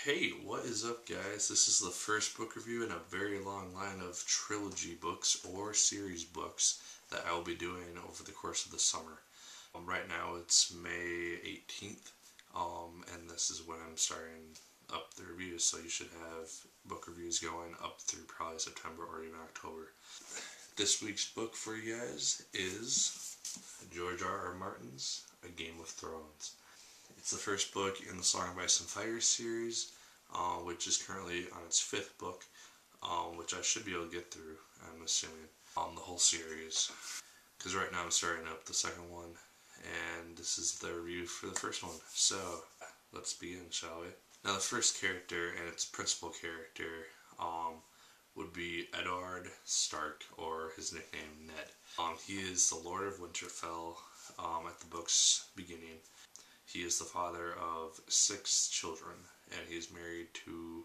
Hey, what is up guys? This is the first book review in a very long line of trilogy books or series books that I will be doing over the course of the summer. Right now it's May 18th, and this is when I'm starting up the reviews, so you should have book reviews going up through probably September or even October. This week's book for you guys is George R.R. Martin's A Game of Thrones. It's the first book in the Song of Ice and Fire series, which is currently on its fifth book, which I should be able to get through, I'm assuming, the whole series. Because right now I'm starting up the second one, and this is the review for the first one. So, let's begin, shall we? Now the first character, and its principal character, would be Eddard Stark, or his nickname Ned. He is the Lord of Winterfell at the book's beginning. He is the father of 6 children, and he is married to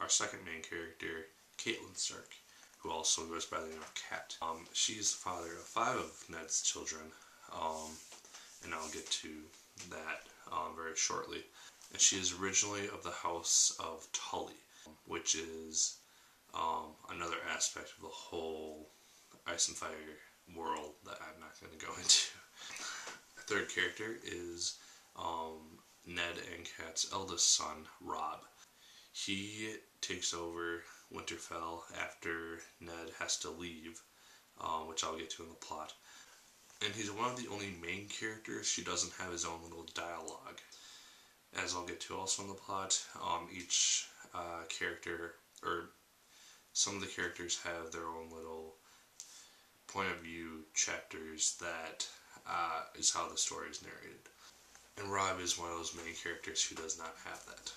our second main character, Catelyn Stark, who also goes by the name of Cat. She is the father of 5 of Ned's children, and I'll get to that very shortly. And she is originally of the House of Tully, which is another aspect of the whole Ice and Fire world that I'm not going to go into. The third character is Ned and Cat's eldest son, Robb. He takes over Winterfell after Ned has to leave, which I'll get to in the plot. And he's one of the only main characters who doesn't have his own little dialogue. As I'll get to also in the plot, each character, or some of the characters have their own little point of view chapters that is how the story is narrated. And Robb is one of those main characters who does not have that.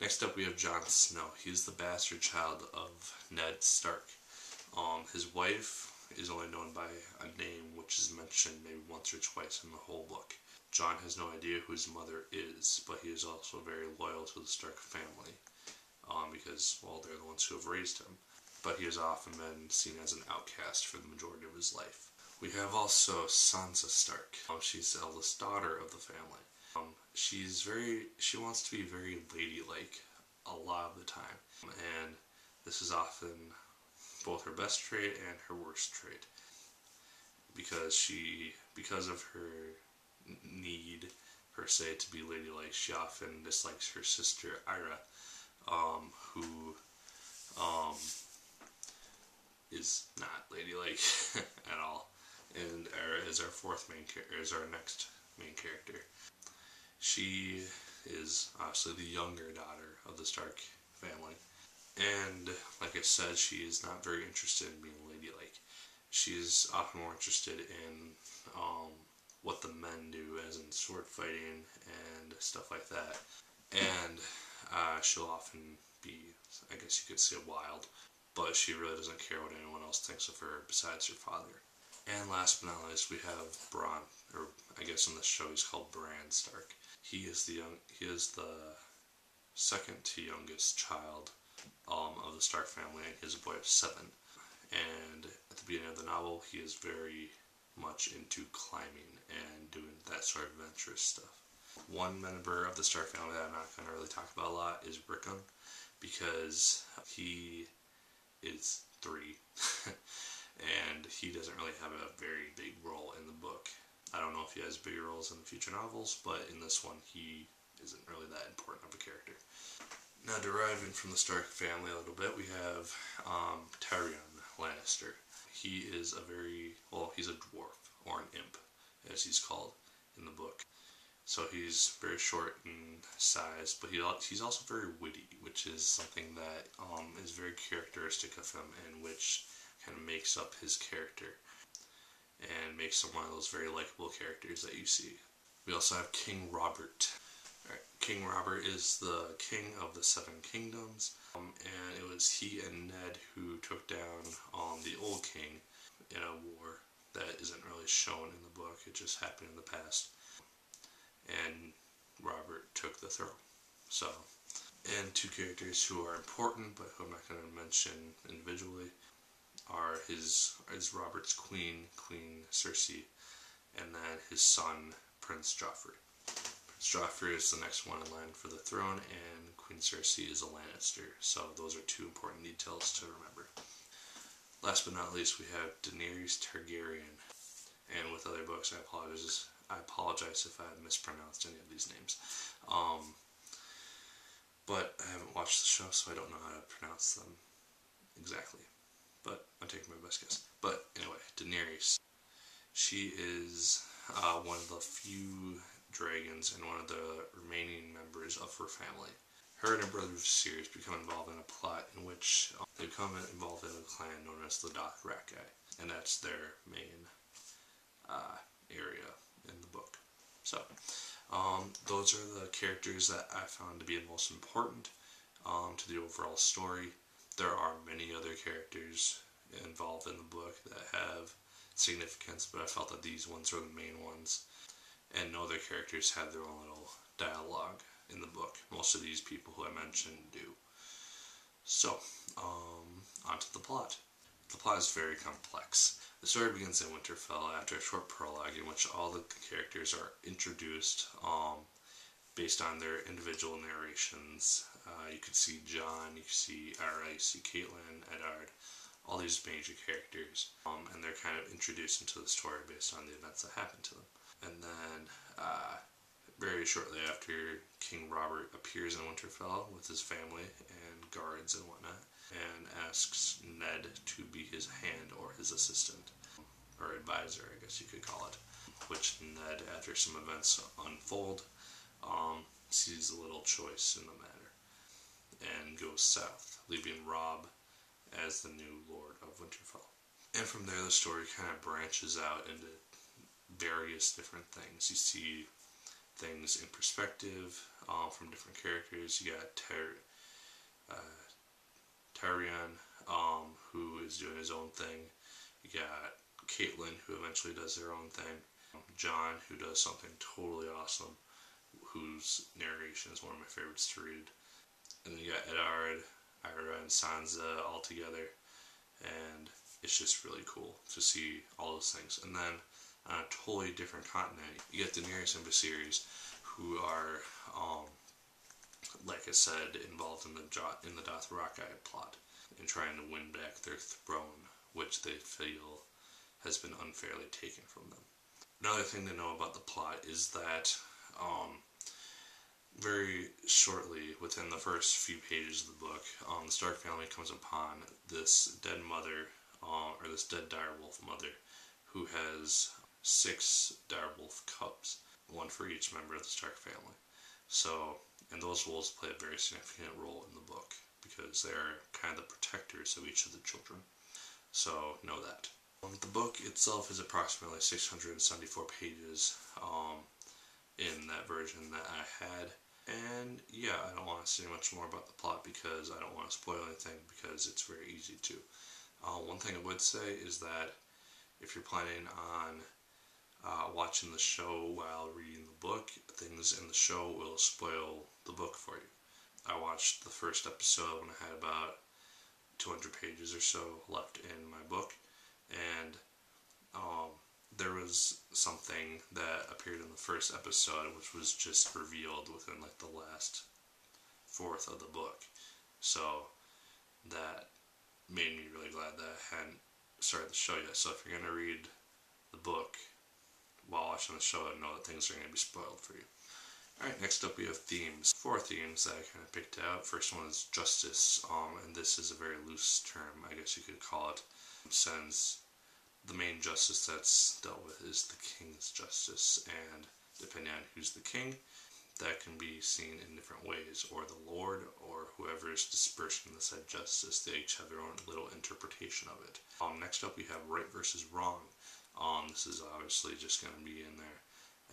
Next up we have Jon Snow. He is the bastard child of Ned Stark. His wife is only known by a name which is mentioned maybe once or twice in the whole book. Jon has no idea who his mother is, but he is also very loyal to the Stark family, because, well, they're the ones who have raised him. But he has often been seen as an outcast for the majority of his life. We have also Sansa Stark. She's the eldest daughter of the family. She wants to be very ladylike a lot of the time, and this is often both her best trait and her worst trait, because of her need per se to be ladylike. She often dislikes her sister Ira, who is not ladylike at all. And is our next main character. She is obviously the younger daughter of the Stark family, and like I said, she is not very interested in being ladylike. She is often more interested in what the men do, as in sword fighting and stuff like that. And she'll often be, I guess you could say, wild, but she really doesn't care what anyone else thinks of her besides her father. And last but not least, we have Bronn, or I guess in this show he's called Bran Stark. He is the second to youngest child of the Stark family, and he's a boy of 7. And at the beginning of the novel, he is very much into climbing and doing that sort of adventurous stuff. One member of the Stark family that I'm not going to really talk about a lot is Rickon, because he is 3. And he doesn't really have a very big role in the book. I don't know if he has bigger roles in the future novels, but in this one he isn't really that important of a character. Now, deriving from the Stark family a little bit, we have Tyrion Lannister. He is he's a dwarf, or an imp, as he's called in the book. So he's very short in size, but he's also very witty, which is something that is very characteristic of him, and which kind of makes up his character and makes him one of those very likable characters that you see. We also have King Robert. King Robert is the king of the 7 kingdoms, and it was he and Ned who took down the old king in a war that isn't really shown in the book. It just happened in the past, and Robert took the throne. So, and 2 characters who are important but who I'm not going to mention individually are his Robert's Queen Cersei, and then his son, Prince Joffrey. Prince Joffrey is the next one in line for the throne, and Queen Cersei is a Lannister. So those are two important details to remember. Last but not least, we have Daenerys Targaryen. And with other books, I apologize if I mispronounced any of these names. But I haven't watched the show, so I don't know how to pronounce them exactly. But I'm taking my best guess. But anyway, Daenerys. She is one of the few dragons and one of the remaining members of her family. Her and her brother Viserys become involved in a plot in which they become involved in a clan known as the Dothraki, and that's their main area in the book. So, those are the characters that I found to be the most important to the overall story. There are many other characters involved in the book that have significance, but I felt that these ones are the main ones. And no other characters have their own little dialogue in the book. Most of these people who I mentioned do. So, on to the plot. The plot is very complex. The story begins in Winterfell after a short prologue in which all the characters are introduced based on their individual narrations. You could see Jon, you could see Arya, you see Catelyn, Eddard, all these major characters, and they're kind of introduced into the story based on the events that happen to them. And then, very shortly after, King Robert appears in Winterfell with his family and guards and whatnot, and asks Ned to be his hand or his assistant, or advisor, I guess you could call it. Which Ned, after some events unfold, sees a little choice in the matter, and goes south, leaving Robb as the new Lord of Winterfell. And from there, the story kind of branches out into various different things. You see things in perspective from different characters. You got Tyrion, who is doing his own thing. You got Catelyn, who eventually does their own thing. Jon, who does something totally awesome, whose narration is one of my favorites to read. And then you got Eddard, Arya, and Sansa all together, and it's just really cool to see all those things. And then on a totally different continent, you get Daenerys and Viserys, who are, like I said, involved in the Dothraki plot in trying to win back their throne, which they feel has been unfairly taken from them. Another thing to know about the plot is that very shortly, within the first few pages of the book, the Stark family comes upon this dead mother, or this dead direwolf mother, who has 6 direwolf cubs, one for each member of the Stark family. So, and those wolves play a very significant role in the book, because they're kind of the protectors of each of the children. So, know that. The book itself is approximately 674 pages in that version that I had. And yeah, I don't want to say much more about the plot because I don't want to spoil anything, because it's very easy to. One thing I would say is that if you're planning on watching the show while reading the book, things in the show will spoil the book for you. I watched the first episode when I had about 200 pages or so left in my book, and there was something that appeared in the first episode which was just revealed within like the last fourth of the book. So that made me really glad that I hadn't started the show yet. So if you're going to read the book while watching the show, know that things are going to be spoiled for you. Alright, next up we have themes. 4 themes that I kind of picked out. First one is justice, and this is a very loose term, I guess you could call it, since the main justice that's dealt with is the king's justice, and depending on who's the king, that can be seen in different ways, or the Lord, or whoever is dispersing the said justice. They each have their own little interpretation of it. Next up we have right versus wrong. This is obviously just going to be in there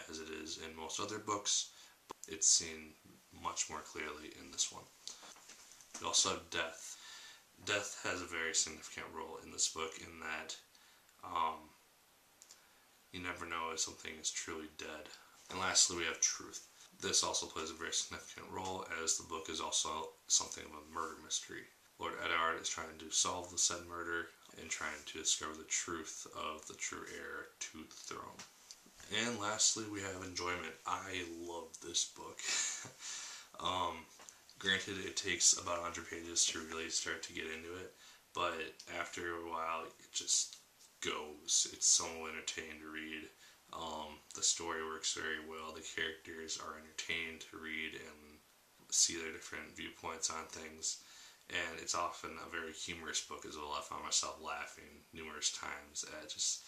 as it is in most other books, but it's seen much more clearly in this one. We also have death. Death has a very significant role in this book in that you never know if something is truly dead. And lastly, we have truth. This also plays a very significant role, as the book is also something of a murder mystery. Lord Eddard is trying to solve the said murder and trying to discover the truth of the true heir to the throne. And lastly, we have enjoyment. I love this book. Granted, it takes about 100 pages to really start to get into it, but after a while, it just goes. It's so entertaining to read. The story works very well. The characters are entertaining to read and see their different viewpoints on things. And it's often a very humorous book as well. I found myself laughing numerous times at just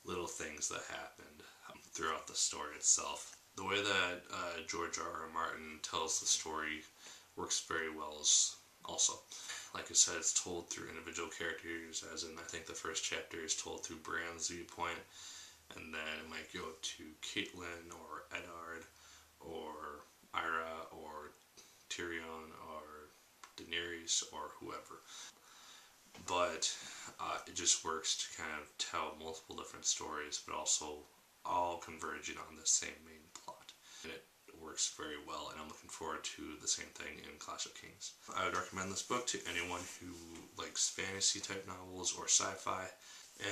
little things that happened throughout the story itself. The way that George R. R. Martin tells the story works very well also. Like I said, it's told through individual characters, as in I think the first chapter is told through Bran's viewpoint, and then it might go to Caitlin or Eddard or Ira or Tyrion or Daenerys or whoever. But it just works to kind of tell multiple different stories, but also all converging on the same main plot. And it works very well, and I'm looking forward to the same thing in Clash of Kings. I would recommend this book to anyone who likes fantasy type novels or sci-fi,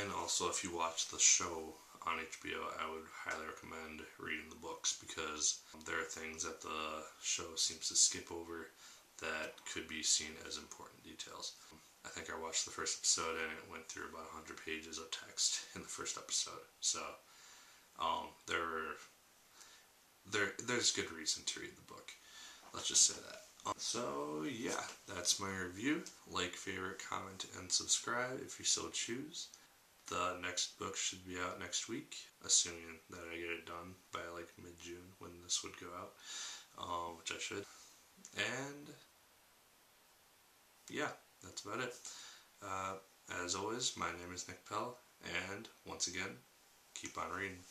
and also if you watch the show on HBO, I would highly recommend reading the books, because there are things that the show seems to skip over that could be seen as important details. I think I watched the first episode and it went through about 100 pages of text in the first episode, so there's good reason to read the book. Let's just say that. So yeah, that's my review. Like, favorite, comment, and subscribe if you so choose. The next book should be out next week, assuming that I get it done by like mid-June when this would go out, which I should. And yeah, that's about it. As always, my name is Nick Pell, and once again, keep on reading.